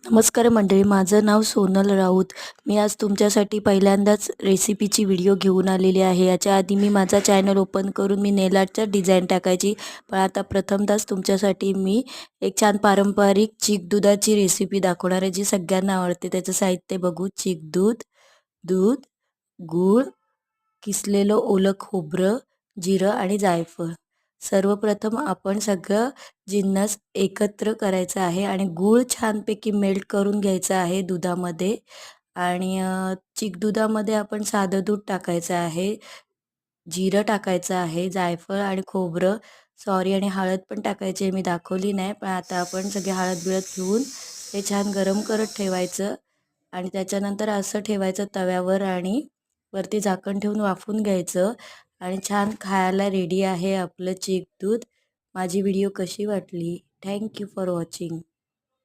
नमस्कार मंडळी, माझं नाव सोनल राऊत. मी आज तुमच्यासाठी पहिल्यांदाच रेसिपीची व्हिडिओ घेऊन आलेली आहे. याच्या आधी मी माझा चॅनल ओपन करून मी नेल आर्टचा डिझाईन टाकायची, पण आता प्रथमतःच तुमच्यासाठी मी एक छान पारंपरिक चीक दुधाची रेसिपी दाखवणार आहे, जी सगळ्यांना आवडते. त्याचं साहित्य बघू. चीक दूध, दूध, गूळ, किसलेलं ओलं खोबरं, जिरं आणि जायफळ. सर्वप्रथम आपण सगळं जिन्नस एकत्र करायचं आहे आणि गूळ छानपैकी मेल्ट करून घ्यायचा आहे दुधामध्ये. आणि चिक दुधामध्ये आपण साधं दूध टाकायचं आहे, जिरं टाकायचं आहे, जायफळ आणि खोबरं सॉरी आणि हळद पण टाकायची आहे, मी दाखवली नाही. पण आता आपण सगळे हळद बिळद घेऊन ते छान गरम करत ठेवायचं आणि त्याच्यानंतर असं ठेवायचं तव्यावर आणि वरती झाकण ठेवून वाफवून घ्यायचं आणि छान खायला रेडी आहे आपलं चीक दूध. माझी व्हिडिओ कशी वाटली? Thank you for watching.